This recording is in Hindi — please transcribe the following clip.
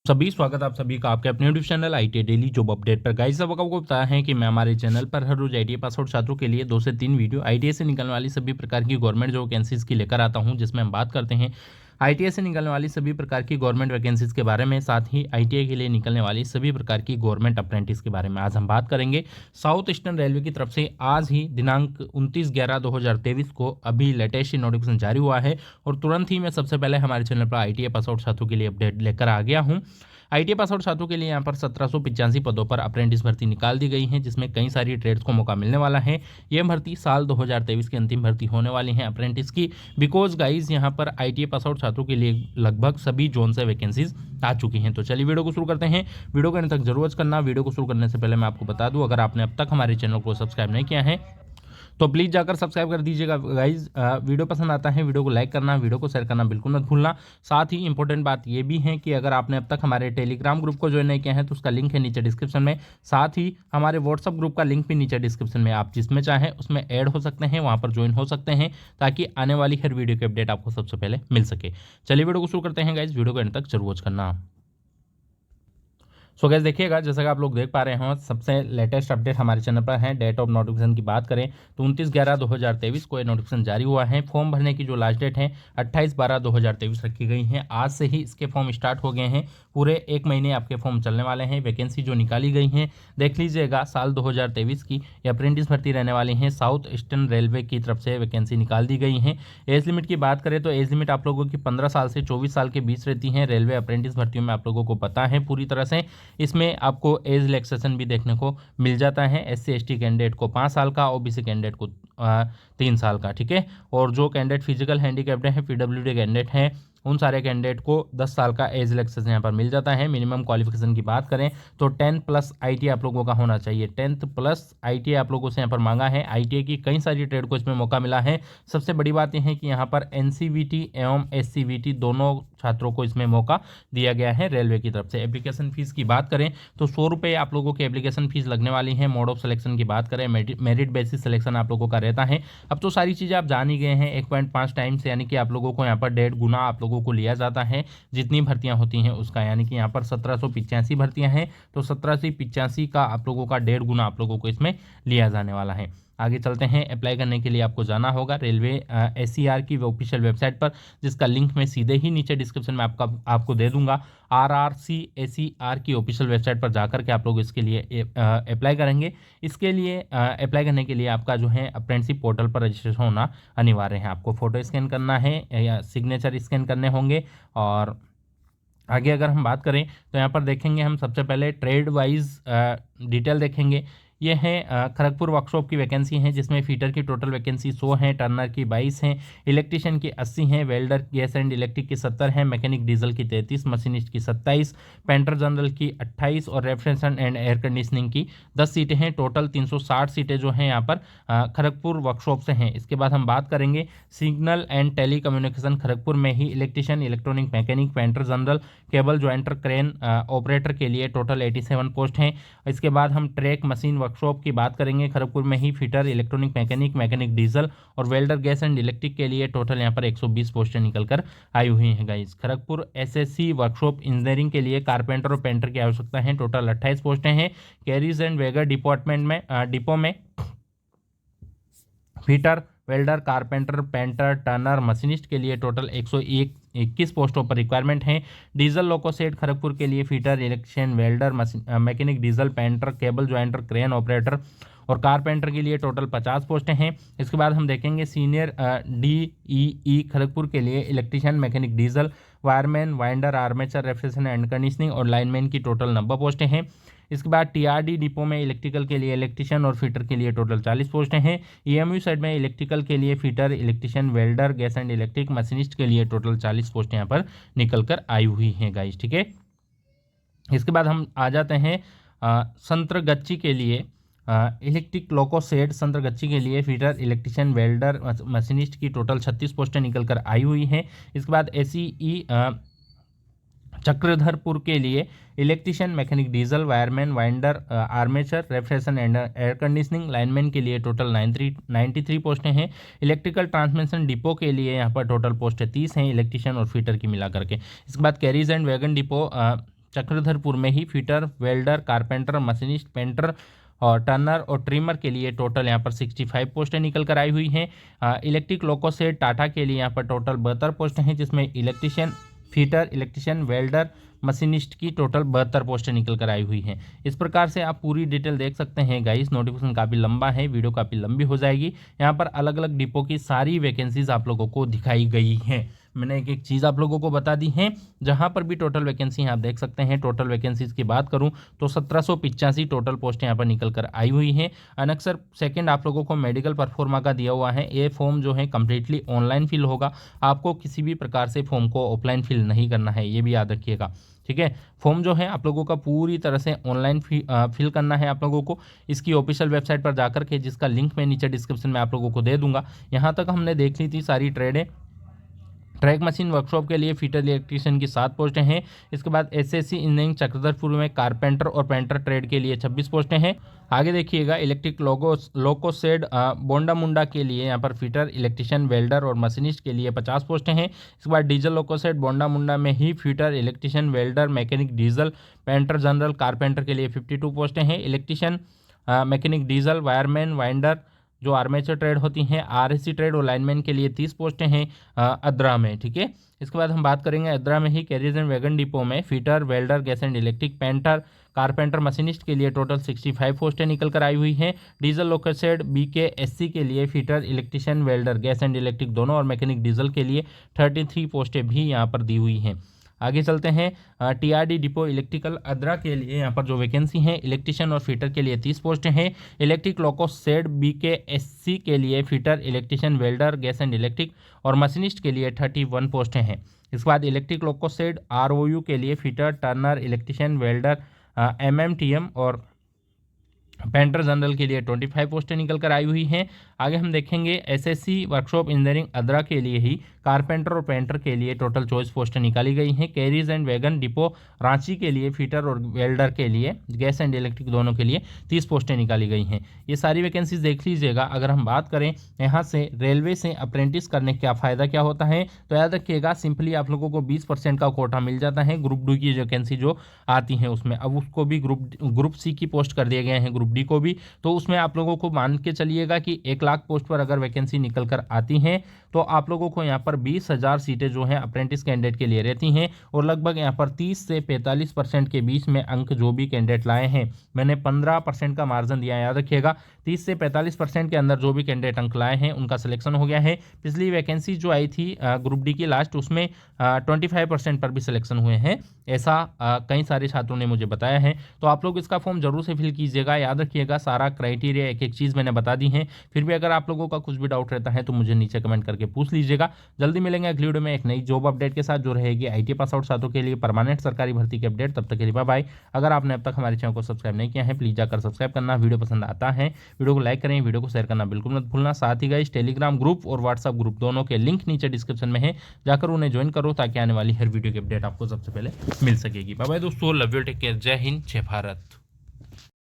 सभी स्वागत आप सभी का आपके अपने YouTube channel IT daily job update पर। गाइस सब आपको बताया है कि मैं हमारे चैनल पर हर रोज आईटीआई पास आउट छात्रों के लिए 2 से 3 वीडियो आईटीआई से निकलने वाली सभी प्रकार की गवर्नमेंट जॉब वैकेंसीज की लेकर आता हूं, जिसमें हम बात करते हैं आईटीआई से निकलने वाली सभी प्रकार की गवर्नमेंट वैकेंसीज के बारे में, साथ ही आईटीआई के लिए निकलने वाली सभी प्रकार की गवर्नमेंट अप्रेंटिस के बारे में आज हम बात करेंगे। साउथ ईस्टर्न रेलवे की तरफ से आज ही दिनांक 29/11/2023 को अभी लेटेस्ट नोटिफिकेशन जारी हुआ है और तुरंत ही मैं सबसे पहले हमारे चैनल पर आईटीआई पास आउट छात्रों के लिए अपडेट लेकर आ गया हूँ। आईटीआई पास आउट छात्रों के लिए यहाँ पर 1785 पदों पर अप्रेंटिस भर्ती निकाल दी गई है, जिसमें कई सारी ट्रेड्स को मौका मिलने वाला है। यह भर्ती साल 2023 की अंतिम भर्ती होने वाली है अप्रेंटिस की, बिकॉज गाइज यहाँ पर आईटीआई पास आउट छात्रों के लिए लगभग सभी जोन से वैकेंसीज आ चुकी हैं। तो चलिए वीडियो को शुरू करते हैं। वीडियो को अंत तक जरूर करना। वीडियो को शुरू करने से पहले मैं आपको बता दूं, अगर आपने अब तक हमारे चैनल को सब्सक्राइब नहीं किया है तो प्लीज़ जाकर सब्सक्राइब कर दीजिएगा गाइज। वीडियो पसंद आता है वीडियो को लाइक करना, वीडियो को शेयर करना बिल्कुल मत भूलना। साथ ही इंपॉर्टेंट बात ये भी है कि अगर आपने अब तक हमारे टेलीग्राम ग्रुप को ज्वाइन नहीं किया है तो उसका लिंक है नीचे डिस्क्रिप्शन में। साथ ही हमारे व्हाट्सअप ग्रुप का लिंक भी नीचे डिस्क्रिप्शन में, आप जिसमें चाहें उसमें ऐड हो सकते हैं, वहाँ पर ज्वाइन हो सकते हैं, ताकि आने वाली हर वीडियो की अपडेट आपको सबसे पहले मिल सके। चलिए वीडियो को शुरू करते हैं गाइज, वीडियो को एंड तक जरूर वॉच करना। सो गैस देखिएगा, जैसा कि आप लोग देख पा रहे हो सबसे लेटेस्ट अपडेट हमारे चैनल पर है। डेट ऑफ नोटिफिकेशन की बात करें तो 29/11/2023 को ये नोटिफिकेशन जारी हुआ है। फॉर्म भरने की जो लास्ट डेट है 28/12/2023 रखी गई है। आज से ही इसके फॉर्म स्टार्ट हो गए हैं, पूरे 1 महीने आपके फॉर्म चलने वाले हैं। वैकेंसी जो निकाली गई हैं देख लीजिएगा, साल 2023 की ये अप्रेंटिस भर्ती रहने वाली हैं। साउथ ईस्टर्न रेलवे की तरफ से वैकेंसी निकाल दी गई हैं। एज लिमिट की बात करें तो एज लिमिट आप लोगों की 15 साल से 24 साल के बीच रहती है। रेलवे अप्रेंटिस भर्तियों में आप लोगों को पता है पूरी तरह से इसमें आपको एज रिलैक्सेशन भी देखने को मिल जाता है। एससी एसटी कैंडिडेट को 5 साल का, ओबीसी कैंडिडेट को 3 साल का, ठीक है। और जो कैंडिडेट फिजिकल हैंडीकैप्ड है, पीडब्ल्यूडी कैंडिडेट हैं, उन सारे कैंडिडेट को 10 साल का एज रिलैक्सेशन यहाँ पर मिल जाता है। मिनिमम क्वालिफिकेशन की बात करें तो 10+ आईटीआई आप लोगों का होना चाहिए। 10+ आईटीआई आप लोगों से यहाँ पर मांगा है। आईटीआई की कई सारी ट्रेड को इसमें मौका मिला है। सबसे बड़ी बात यह है कि यहाँ पर एनसीवीटी एवं एससीवीटी दोनों छात्रों को इसमें मौका दिया गया है रेलवे की तरफ से। एप्लीकेशन फीस की बात करें तो 100 रुपये आप लोगों की एप्लीकेशन फीस लगने वाली है। मोड ऑफ सिलेक्शन की बात करें, मेरिट बेसिस सिलेक्शन आप लोगों का रहता है। अब तो सारी चीज़ें आप जान ही गए हैं। 1.5 टाइम्स यानी कि आप लोगों को यहाँ पर 1.5 गुना आप लोगों को लिया जाता है जितनी भर्तियां होती हैं उसका, यानी कि यहाँ पर 1785 भर्तियां हैं तो 1785 का आप लोगों का 1.5 गुना आप लोगों को इसमें लिया जाने वाला है। आगे चलते हैं। अप्लाई करने के लिए आपको जाना होगा रेलवे एससीआर की ऑफिशियल वेबसाइट पर, जिसका लिंक मैं सीधे ही नीचे डिस्क्रिप्शन में आपको दे दूंगा। RRCSER की ऑफिशियल वेबसाइट पर जाकर के आप लोग इसके लिए अप्लाई करेंगे। इसके लिए अप्लाई करने के लिए आपका जो है अप्रेंटिसशिप पोर्टल पर रजिस्ट्रेशन होना अनिवार्य है। आपको फ़ोटो स्कैन करना है या सिग्नेचर स्कैन करने होंगे। और आगे अगर हम बात करें तो यहाँ पर देखेंगे हम सबसे पहले ट्रेड वाइज डिटेल देखेंगे। ये है खड़गपुर वर्कशॉप की वैकेंसी है, जिसमें फीटर की टोटल वैकेंसी 100 है, टर्नर की 22 हैं, इलेक्ट्रिशियन की 80 हैं, वेल्डर गैस एंड इलेक्ट्रिक की 70 हैं, मैकेनिक डीजल की 33, मशीनिस्ट की 27, पेंटर जनरल की 28 और रेफ्रिजरेशन एंड एयर कंडीशनिंग की 10 सीटें हैं। टोटल 360 सीटें जो हैं यहाँ पर खड़गपुर वर्कशॉप से हैं। इसके बाद हम बात करेंगे signal and telecommunication Kharagpur में ही electrician, electronic mechanic, painter general, cable jointer, crane operator के लिए टोटल 87 पोस्ट हैं। इसके बाद हम ट्रैक मशीन वर्कशॉप की बात करेंगे खड़गपुर में ही fitter, electronic mechanic, mechanic diesel और वेल्डर गैस एंड इलेक्ट्रिक के लिए टोटल यहाँ पर 120 पोस्टें निकल कर आई हुई हैं guys. Kharagpur SSC workshop engineering के लिए कारपेंटर और पेंटर की आवश्यकता है, टोटल 28 पोस्टें हैं। कैरीज एंड वेगर डिपो में fitter, welder, carpenter, painter, Turner, machinist के लिए टोटल 121 पोस्टों पर रिक्वायरमेंट है। डीजल लोको सेट खड़गपुर के लिए fitter, electrician, welder, mechanic diesel, painter, cable jointer, crane operator और कारपेंटर के लिए टोटल 50 पोस्टें हैं। इसके बाद हम देखेंगे सीनियर DEE खड़गपुर के लिए electrician, mechanic diesel, wireman, winder, armature, refrigeration and conditioning और लाइनमैन की टोटल 90 पोस्टें हैं। इसके बाद TRD डिपो में इलेक्ट्रिकल के लिए इलेक्ट्रिशियन और फिटर के लिए टोटल 40 पोस्टें हैं। EMU साइड में इलेक्ट्रिकल के लिए fitter, electrician, welder, gas and electric, machinist के लिए टोटल 40 पोस्टें यहाँ पर निकल कर आई हुई हैं गाइस, ठीक है। इसके बाद हम आ जाते हैं संतरगच्ची के लिए इलेक्ट्रिक लोको सेट, संतरगच्ची के लिए फिटर, इलेक्ट्रिशियन, वेल्डर, मशीनिस्ट की टोटल 36 पोस्टें निकल कर आई हुई हैं। इसके बाद SEE चक्रधरपुर के लिए electrician, mechanic diesel, wireman, winder, armature, refrigeration and air conditioning, lineman के लिए टोटल 93 पोस्टें हैं। इलेक्ट्रिकल ट्रांसमिशन डिपो के लिए यहाँ पर टोटल पोस्टें 30 हैं, इलेक्ट्रिशियन और फिटर की मिला करके। इसके बाद carriage and wagon depot Chakradharpur में ही fitter, welder, carpenter, machinist, painter और टर्नर और ट्रिमर के लिए टोटल यहाँ पर 65 पोस्टें निकल कर आई हुई हैं। इलेक्ट्रिक लोको से टाटा के लिए यहाँ पर टोटल 72 पोस्टें हैं, जिसमें electrician, fitter, electrician, welder, machinist की टोटल 72 पोस्टें निकल कर आई हुई हैं। इस प्रकार से आप पूरी डिटेल देख सकते हैं गाइस। नोटिफिकेशन काफ़ी लंबा है, वीडियो काफ़ी लंबी हो जाएगी। यहाँ पर अलग अलग डिपो की सारी वैकेंसीज आप लोगों को दिखाई गई हैं। मैंने एक एक चीज़ आप लोगों को बता दी है। जहाँ पर भी टोटल वैकेंसी आप देख सकते हैं। टोटल वैकेंसीज की बात करूँ तो 1785 टोटल पोस्टें यहाँ पर निकल कर आई हुई हैं। अनक्सर सेकंड आप लोगों को मेडिकल परफॉर्मा का दिया हुआ है। ये फॉर्म जो है कम्प्लीटली ऑनलाइन फिल होगा, आपको किसी भी प्रकार से फॉर्म को ऑफलाइन फिल नहीं करना है, ये भी याद रखिएगा, ठीक है। फॉर्म जो है आप लोगों का पूरी तरह से ऑनलाइन फिल करना है आप लोगों को, इसकी ऑफिशियल वेबसाइट पर जाकर के, जिसका लिंक मैं नीचे डिस्क्रिप्शन में आप लोगों को दे दूंगा। यहाँ तक हमने देख ली थी सारी ट्रेडें। ट्रैक मशीन वर्कशॉप के लिए फिटर इलेक्ट्रीशियन की 7 पोस्टें हैं। इसके बाद एसएससी इंजीनियरिंग चक्रधरपुर में कारपेंटर और पेंटर ट्रेड के लिए 26 पोस्टें हैं। आगे देखिएगा, इलेक्ट्रिक लोको शेड बोंडा मुंडा के लिए यहाँ पर फिटर, इलेक्ट्रिशियन, वेल्डर और मशीनिस्ट के लिए 50 पोस्टें हैं। इसके बाद diesel loco shed Bondamunda में ही fitter, electrician, welder, mechanic diesel, painter general, carpenter के लिए 52 पोस्टें हैं। Electrician, mechanic diesel, wireman, winder जो आर्मेचर ट्रेड होती हैं, आरएससी ट्रेड और लाइनमैन के लिए 30 पोस्टें हैं अद्रा में, ठीक है। इसके बाद हम बात करेंगे अद्रा में ही कैरियर एंड वैगन डिपो में fitter, welder, gas and electric, painter, carpenter, machinist के लिए टोटल 65 पोस्टें निकल कर आई हुई हैं। डीजल लोकेसेड बीकेएससी के लिए fitter, electrician, welder, gas and electric दोनों और मैकेनिक डीजल के लिए 33 पोस्टें भी यहाँ पर दी हुई हैं। आगे चलते हैं, टीआरडी डिपो इलेक्ट्रिकल अद्रा के लिए यहाँ पर जो वैकेंसी है, इलेक्ट्रिशियन और फिटर के लिए 30 पोस्टें हैं। इलेक्ट्रिक लोको शेड बीकेएससी के लिए fitter, electrician, welder, gas and electric और मशीनिस्ट के लिए 31 पोस्टें हैं। इसके बाद इलेक्ट्रिक लोको शेड आरओयू के लिए fitter, Turner, electrician, welder, MMTM और पेंटर जनरल के लिए 25 पोस्टें निकल कर आई हुई हैं। आगे हम देखेंगे एसएससी वर्कशॉप इंजीनियरिंग अद्रा के लिए ही कारपेंटर और पेंटर के लिए टोटल 24 पोस्टें निकाली गई हैं। Carries and wagon depot Ranchi के लिए फिटर और वेल्डर के लिए, गैस एंड इलेक्ट्रिक दोनों के लिए 30 पोस्टें निकाली गई हैं। ये सारी वैकेंसीज देख लीजिएगा। अगर हम बात करें यहाँ से रेलवे से अप्रेंटिस करने का फ़ायदा क्या होता है, तो याद रखिएगा सिंपली आप लोगों को 20% का कोटा मिल जाता है ग्रुप डी की वैकेंसी जो आती है उसमें। अब उसको भी ग्रुप सी की पोस्ट कर दिए गए हैं, ग्रुप डी को भी, तो उसमें आप लोगों को मान के चलिएगा कि 1 लाख पोस्ट पर अगर वैकेंसी निकल कर आती हैं तो आप लोगों को यहाँ पर 20,000 सीटें जो हैं अप्रेंटिस कैंडिडेट के लिए रहती हैं और लगभग यहाँ पर 30 से 45% के बीच में अंक जो भी कैंडिडेट लाए हैं, मैंने 15% का मार्जिन दिया है, याद रखिएगा 30 से 45% के अंदर जो भी कैंडिडेट अंक लाए हैं उनका सिलेक्शन हो गया है। पिछली वैकेंसी जो आई थी ग्रुप डी की लास्ट, उसमें 25% पर भी सिलेक्शन हुए हैं, ऐसा कई सारे छात्रों ने मुझे बताया है। तो आप लोग इसका फॉर्म जरूर से फिल कीजिएगा। याद रखिएगा सारा क्राइटेरिया एक एक चीज़ मैंने बता दी है। फिर भी अगर आप लोगों का कुछ भी डाउट रहता है तो मुझे नीचे कमेंट करके पूछ लीजिएगा। जल्दी मिलेंगे अगली वीडियो में एक नई जॉब अपडेट के साथ जो रहेगी आईटी पास आउट छात्रों के लिए परमानेंट सरकारी भर्ती की अपडेट। तब तक के लिए बाय बाय। अगर आपने अब तक हमारे चैनल को सब्सक्राइब नहीं किया है प्लीज जाकर सब्सक्राइब करना। वीडियो पसंद आता है वीडियो को लाइक करें, वीडियो को शेयर करना बिल्कुल मत भूलना। साथ ही गाइस टेलीग्राम ग्रुप और व्हाट्सएप ग्रुप दोनों के लिंक नीचे डिस्क्रिप्शन में है, जाकर उन्हें ज्वाइन करो ताकि आने वाली हर वीडियो की अपडेट आपको सबसे पहले मिल सकेगी। बाय बाय दोस्तों, लव यू, टेक केयर, जय हिंद, जय भारत।